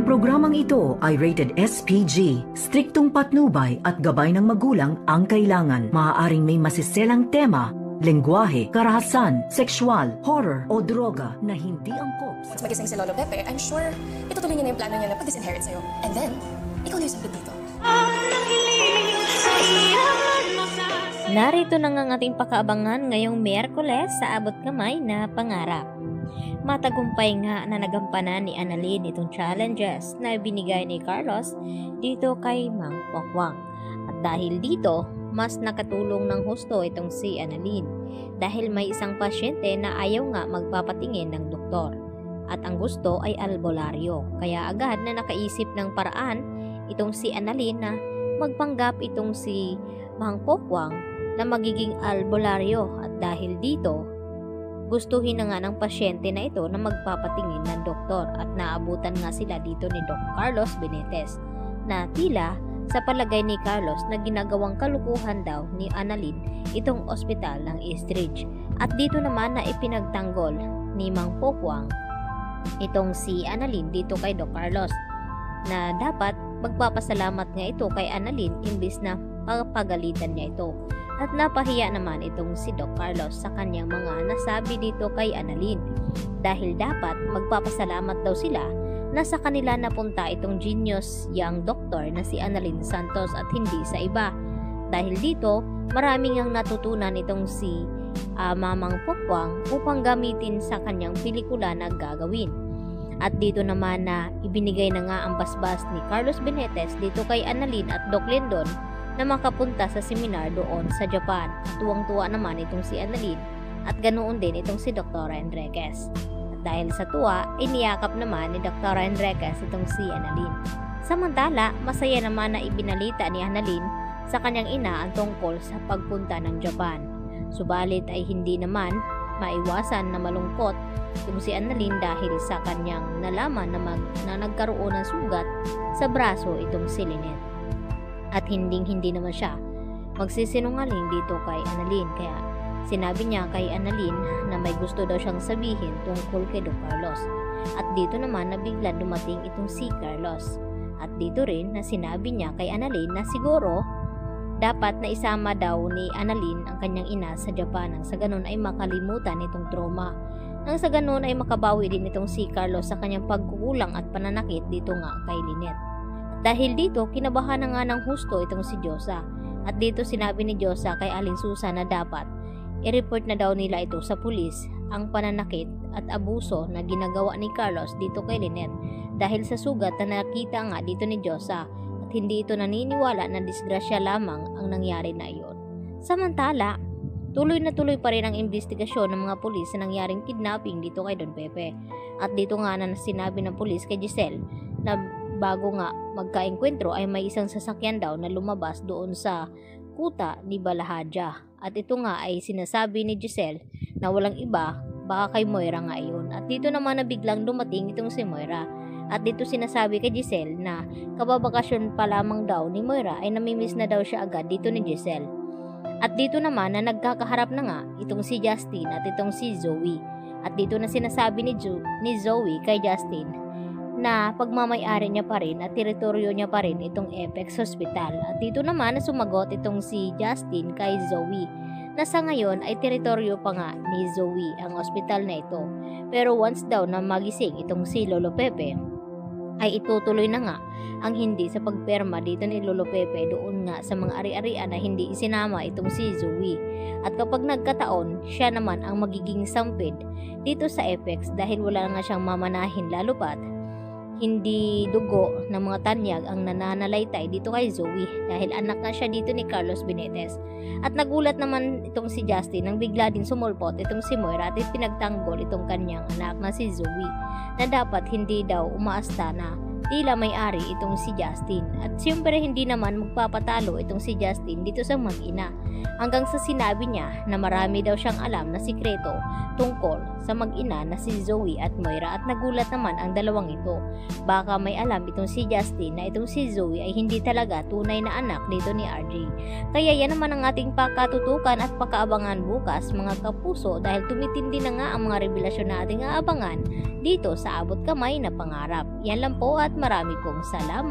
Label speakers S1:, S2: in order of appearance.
S1: Ang programang ito ay rated SPG. Striktong patnubay at gabay ng magulang ang kailangan. Maaaring may masiselang tema, lengguwahe, karahasan, sexual, horror o droga na hindi angkop.
S2: Once magising si Lolo Pepe, I'm sure itutuloy niya na yung plano niya na pag-disinherit sa'yo. And then, ikaw na yung sagot dito.
S3: Narito na nga ating pakaabangan ngayong Miyerkules sa Abot Kamay na Pangarap. Matagumpay nga na nagampanan ni Annalyn itong challenges na binigay ni Carlos dito kay Mang Pokwang. At dahil dito, mas nakatulong ng husto itong si Annalyn dahil may isang pasyente na ayaw nga magpapatingin ng doktor. At ang gusto ay albularyo. Kaya agad na nakaisip ng paraan itong si Annalyn na magpanggap itong si Mang Pokwang na magiging albularyo. At dahil dito, gustuhin na nga ng pasyente na ito na magpapatingin ng doktor at naabutan nga sila dito ni Doc Carlos Benitez na tila sa palagay ni Carlos na ginagawang kalukuhan daw ni Annalyn itong ospital ng Eastridge. At dito naman na ipinagtanggol ni Mang Pokwang itong si Annalyn dito kay Doc Carlos na dapat magpapasalamat nga ito kay Annalyn imbis na pagalitan niya ito. At napahiya naman itong si Doc Carlos sa kanyang mga nasabi dito kay Annalyn dahil dapat magpapasalamat daw sila na sa kanila napunta itong genius young doctor na si Annalyn Santos at hindi sa iba. Dahil dito, maraming ang natutunan itong si Mamang Pokwang upang gamitin sa kanyang pelikula na gagawin. At dito naman na ibinigay na nga ang basbas ni Carlos Benitez dito kay Annalyn at Doc Lindon na makapunta sa seminar doon sa Japan. At tuwang-tuwa naman itong si Annalyn at ganoon din itong si Dr. Enriquez. At dahil sa tuwa, iniyakap naman ni Dr. Enriquez itong si Annalyn. Samantala, masaya naman na ibinalita ni Annalyn sa kanyang ina ang tungkol sa pagpunta ng Japan. Subalit ay hindi naman maiwasan na malungkot itong si Annalyn dahil sa kanyang nalaman na nagkaroon ng sugat sa braso itong si Lynette. At hindi naman siya magsisinungaling dito kay Annalyn. Kaya sinabi niya kay Annalyn na may gusto daw siyang sabihin tungkol kay Doc Carlos. At dito naman na bigla dumating itong si Carlos. At dito rin na sinabi niya kay Annalyn na siguro dapat na isama daw ni Annalyn ang kanyang ina sa Japan nang sa ganun ay makalimutan itong trauma. Nang sa ganun ay makabawi din itong si Carlos sa kanyang pagkukulang at pananakit dito nga kay Lynette. Dahil dito, kinabahan na nga ng husto itong si Diyosa. At dito sinabi ni Diyosa kay Aling Susan na dapat i-report na daw nila ito sa pulis ang pananakit at abuso na ginagawa ni Carlos dito kay Lynette dahil sa sugat na nakita nga dito ni Diyosa at hindi ito naniniwala na disgrasya lamang ang nangyari na iyon. Samantala, tuloy na tuloy pa rin ang investigasyon ng mga pulis sa nangyaring kidnapping dito kay Don Pepe. At dito nga na sinabi ng pulis kay Giselle na bago nga magkaengkwentro ay may isang sasakyan daw na lumabas doon sa kuta ni Balahadja. At ito nga ay sinasabi ni Giselle na walang iba, baka kay Moira nga iyon. At dito naman na biglang dumating itong si Moira. At dito sinasabi kay Giselle na kababakasyon pa lamang daw ni Moira ay namimiss na daw siya agad dito ni Giselle. At dito naman na nagkakaharap na nga itong si Justin at itong si Zoe. At dito na sinasabi ni Zoe kay Justin na pagmamay-ari niya pa rin at teritoryo niya pa rin itong Apex Hospital. At dito naman na sumagot itong si Justin kay Zoe na sa ngayon ay teritoryo pa nga ni Zoe ang ospital na ito. Pero once daw na magising itong si Lolo Pepe ay itutuloy na nga ang hindi sa pagperma dito ni Lolo Pepe doon nga sa mga ari-arian na hindi isinama itong si Zoe. At kapag nagkataon, siya naman ang magiging sampid dito sa Apex dahil wala nga siyang mamanahin lalo pat hindi dugo ng mga tanyag ang nananalaytay dito kay Zoe dahil anak nga siya dito ni Carlos Benitez. At nagulat naman itong si Justin nang bigla din sumulpot itong si Moira at pinagtanggol itong kanyang anak na si Zoe na dapat hindi daw umaasta na tila may-ari itong si Justin. At siyempre hindi naman magpapatalo itong si Justin dito sa mag-ina hanggang sa sinabi niya na marami daw siyang alam na sikreto tungkol sa mag-ina na si Zoe at Moira. At nagulat naman ang dalawang ito. Baka may alam itong si Justin na itong si Zoe ay hindi talaga tunay na anak dito ni RJ. Kaya yan naman ang ating pakatutukan at pakaabangan bukas mga kapuso dahil tumitindi na nga ang mga revelasyon na ating aabangan dito sa Abot Kamay na Pangarap. Yan lang po at marami pong salamat.